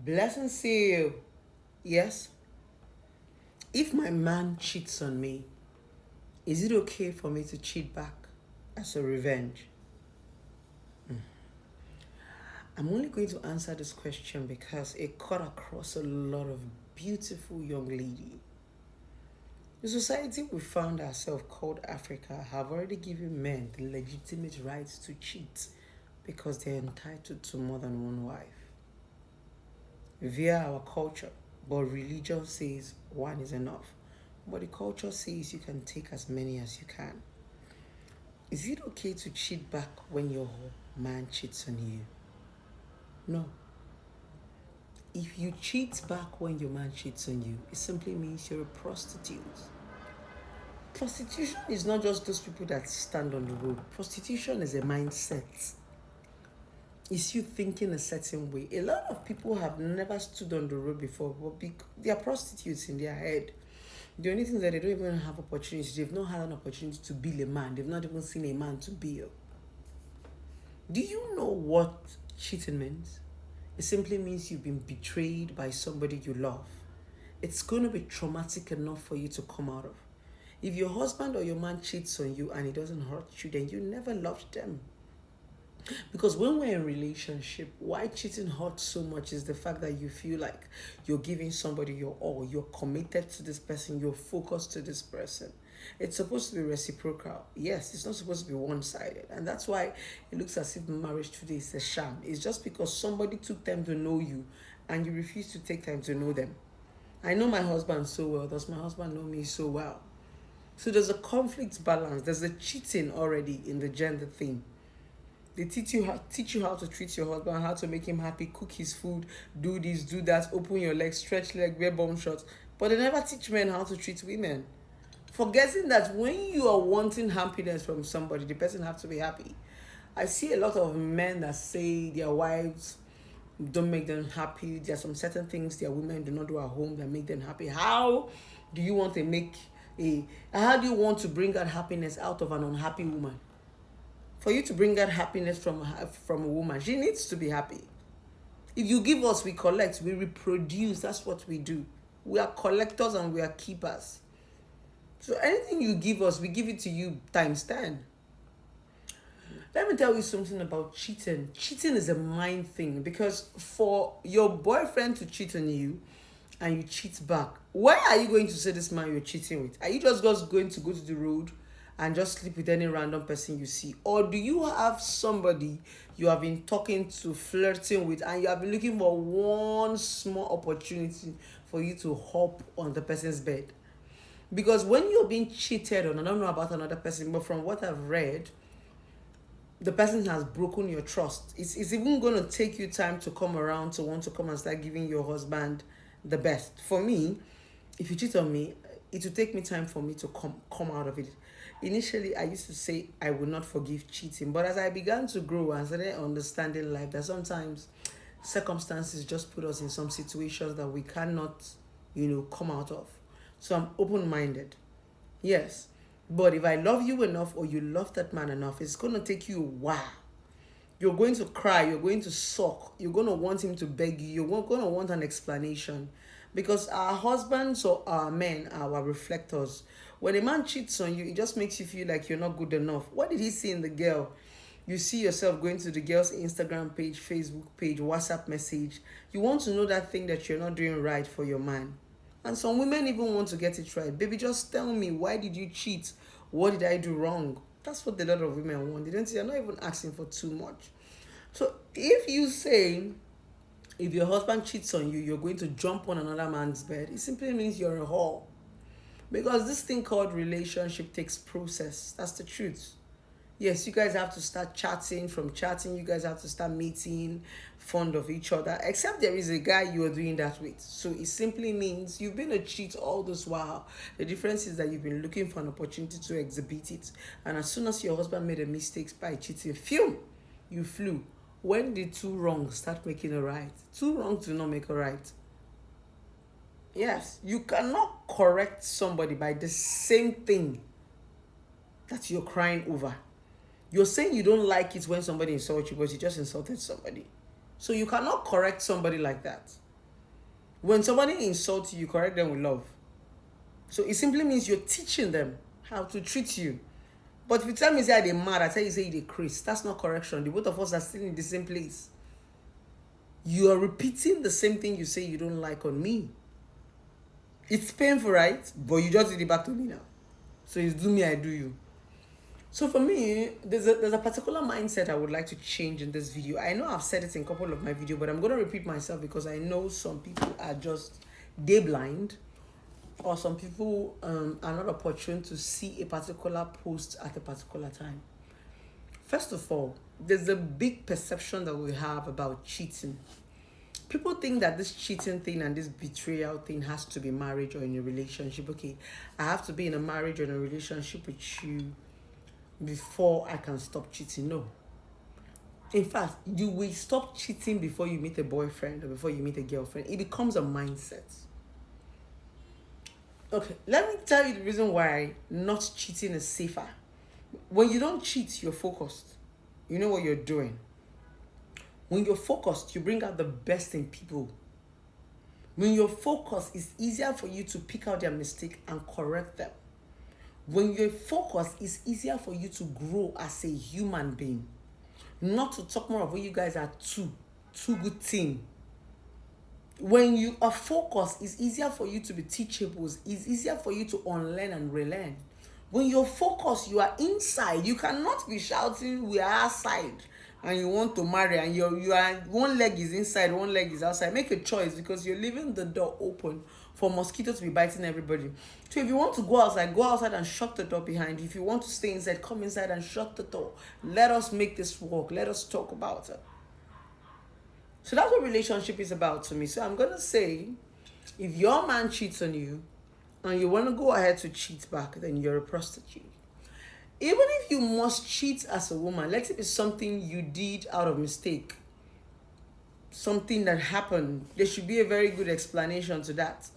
Blessings to you. Yes. If my man cheats on me, is it okay for me to cheat back as a revenge? I'm only going to answer this question because it cut across a lot of beautiful young ladies. The society we found ourselves called Africa have already given men the legitimate rights to cheat because they're entitled to more than one wife via our culture. But religion says one is enough. But the culture says you can take as many as you can. Is it okay to cheat back when your man cheats on you? No. If you cheat back when your man cheats on you, it simply means you're a prostitute. Prostitution is not just those people that stand on the road. Prostitution is a mindset. It's you thinking a certain way. A lot of people have never stood on the road before, but they are prostitutes in their head. The only thing is that they don't even have opportunities. They've not had an opportunity to be a man. They've not even seen a man to be. Do you know what cheating means? It simply means you've been betrayed by somebody you love. It's going to be traumatic enough for you to come out of. If your husband or your man cheats on you and it doesn't hurt you, then you never loved them. Because when we're in relationship, why cheating hurts so much is the fact that you feel like you're giving somebody your all, you're committed to this person, you're focused to this person. It's supposed to be reciprocal. Yes, it's not supposed to be one-sided. And that's why it looks as if marriage today is a sham. It's just because somebody took time to know you and you refuse to take time to know them. I know my husband so well. Does my husband know me so well? So there's a conflict balance. There's a cheating already in the gender thing. They teach you how to treat your husband, how to make him happy, cook his food, do this, do that, open your legs, stretch leg, wear bum shorts. But they never teach men how to treat women. Forgetting that when you are wanting happiness from somebody, the person have to be happy. I see a lot of men that say their wives don't make them happy. There are some certain things their women do not do at home that make them happy. How do you want how do you want to bring that happiness out of an unhappy woman? For you to bring that happiness from a woman, she needs to be happy. If you give us, we collect, we reproduce. That's what we do. We are collectors and we are keepers. So anything you give us, we give it to you times 10. Let me tell you something about cheating. Cheating is a mind thing because for your boyfriend to cheat on you and you cheat back, why are you going to say this man you're cheating with? Are you just going to go to the road and just sleep with any random person you see? Or do you have somebody you have been talking to, flirting with, and you have been looking for one small opportunity for you to hop on the person's bed? Because when you're being cheated on, I don't know about another person, but from what I've read, the person has broken your trust. It's even going to take you time to come around to want to come and start giving your husband the best. For me, if you cheat on me, it will take me time for me to come out of it. Initially, I used to say I would not forgive cheating, but as I began to grow and started understanding life, that sometimes circumstances just put us in some situations that we cannot, come out of. So I'm open-minded. Yes. But if I love you enough or you love that man enough, it's going to take you a while. You're going to cry. You're going to sulk. You're going to want him to beg you. You're going to want an explanation. Because our husbands or our men are our reflectors. When a man cheats on you, it just makes you feel like you're not good enough. What did he see in the girl? You see yourself going to the girl's Instagram page, Facebook page, WhatsApp message. You want to know that thing that you're not doing right for your man. And some women even want to get it right. Baby, just tell me, why did you cheat? What did I do wrong? That's what a lot of women want. They don't say, you're not even asking for too much. So if you say, if your husband cheats on you, you're going to jump on another man's bed, it simply means you're a whore. Because this thing called relationship takes process. That's the truth. Yes, you guys have to start chatting. From chatting, you guys have to start meeting, fond of each other. Except there is a guy you are doing that with. So it simply means you've been a cheat all this while. The difference is that you've been looking for an opportunity to exhibit it. And as soon as your husband made a mistake by cheating, you flew. When did two wrongs start making a right? Two wrongs do not make a right. Yes, you cannot correct somebody by the same thing that you're crying over. You're saying you don't like it when somebody insults you, but you just insulted somebody. So you cannot correct somebody like that. When somebody insults you, you correct them with love. So it simply means you're teaching them how to treat you. But if you tell me say they're mad, I tell you say they're crazy. That's not correction. The both of us are still in the same place. You are repeating the same thing you say you don't like on me. It's painful, right? But you just did it back to me now. So you do me, I do you. So for me, there's a particular mindset I would like to change in this video. I know I've said it in a couple of my videos, but I'm going to repeat myself because I know some people are just day blind, or some people are not opportune to see a particular post at a particular time. First of all, there's a big perception that we have about cheating. People think that this cheating thing and this betrayal thing has to be marriage or in a relationship. Okay, I have to be in a marriage or in a relationship with you before I can stop cheating. No. In fact, you will stop cheating before you meet a boyfriend or before you meet a girlfriend. It becomes a mindset. Okay, let me tell you the reason why not cheating is safer. When you don't cheat, you're focused. You know what you're doing. When you're focused, you bring out the best in people. When you're focused, it's easier for you to pick out their mistake and correct them. When you're focused, it's easier for you to grow as a human being. Not to talk more of when you guys are two good team. When you are focused, it's easier for you to be teachable. It's easier for you to unlearn and relearn. When you're focused, you are inside. You cannot be shouting, we are outside, and you want to marry, and you are one leg is inside, one leg is outside. Make a choice, because you're leaving the door open for mosquitoes to be biting everybody. So if you want to go outside and shut the door behind you. If you want to stay inside, come inside and shut the door. Let us make this work. Let us talk about it. So that's what relationship is about to me. So I'm gonna say, if your man cheats on you and you want to go ahead to cheat back, then you're a prostitute. Even if you must cheat as a woman, let it be something you did out of mistake, something that happened. There should be a very good explanation to that,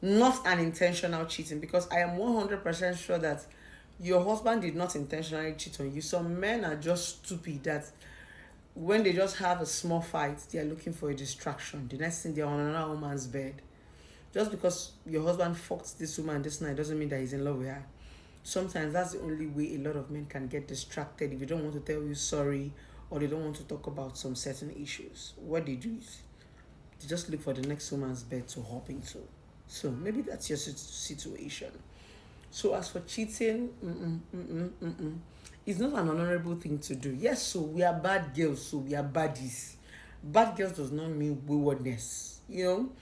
not an intentional cheating, because I am 100% sure that your husband did not intentionally cheat on you. Some men are just stupid that when they just have a small fight, they are looking for a distraction. The next thing, they're on another woman's bed. Just because your husband fucked this woman this night doesn't mean that he's in love with her. Sometimes that's the only way a lot of men can get distracted. If they don't want to tell you sorry, or they don't want to talk about some certain issues, what they do is they just look for the next woman's bed to hop into. So maybe that's your situation. So as for cheating, it's not an honorable thing to do. Yes, so we are bad girls, so we are baddies. Bad girls does not mean waywardness. You know,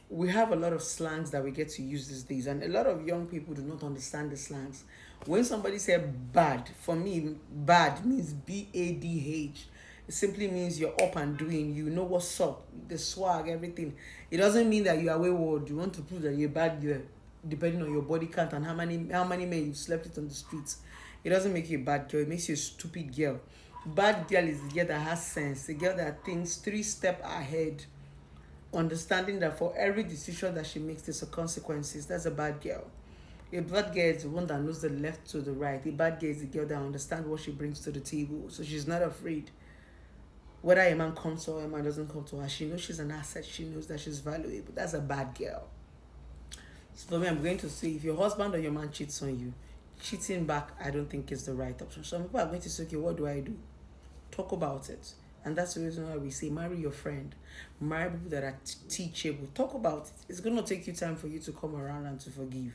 we have a lot of slangs that we get to use these days, and a lot of young people do not understand the slangs. When somebody says bad, for me, bad means BADH. It simply means you're up and doing, you know what's up, the swag, everything. It doesn't mean that you are wayward. You want to prove that you're a bad girl, depending on your body count and how many men you've slept with on the streets. It doesn't make you a bad girl. It makes you a stupid girl. Bad girl is the girl that has sense, the girl that thinks 3 steps ahead, understanding that for every decision that she makes, there's a consequences. That's a bad girl. A bad girl is the one that knows the left to the right. A bad girl is the girl that understands what she brings to the table. So she's not afraid. Whether a man comes to her or a man doesn't come to her, she knows she's an asset. She knows that she's valuable. That's a bad girl. So for me, I'm going to say, if your husband or your man cheats on you, cheating back, I don't think is the right option. Some people are going to say, okay, what do I do? Talk about it. And that's the reason why we say marry your friend. Marry people that are teachable. Talk about it. It's going to take you time for you to come around and to forgive.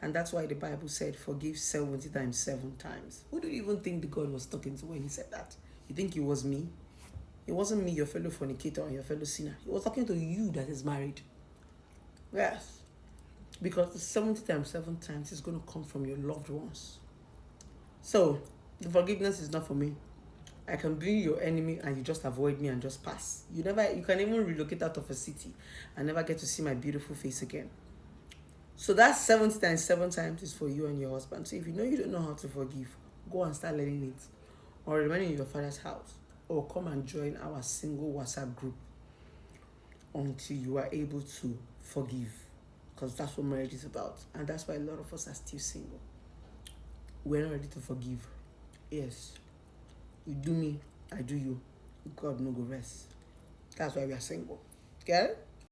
And that's why the Bible said, forgive 70 times 7 times. Who do you even think the God was talking to when he said that? You think it was me? It wasn't me, your fellow fornicator or your fellow sinner. He was talking to you that is married. Yes. Because the 70 times 7 times is going to come from your loved ones. So, the forgiveness is not for me. I can be your enemy and you just avoid me and just pass. You can even relocate out of a city and never get to see my beautiful face again. So that 70 times 7 times is for you and your husband. So if you know you don't know how to forgive, go and start learning it. Or remain in your father's house. Or come and join our single WhatsApp group until you are able to forgive. Because that's what marriage is about. And that's why a lot of us are still single. We're not ready to forgive. Yes. You do me, I do you. God no go rest. That's why we are single. Get it?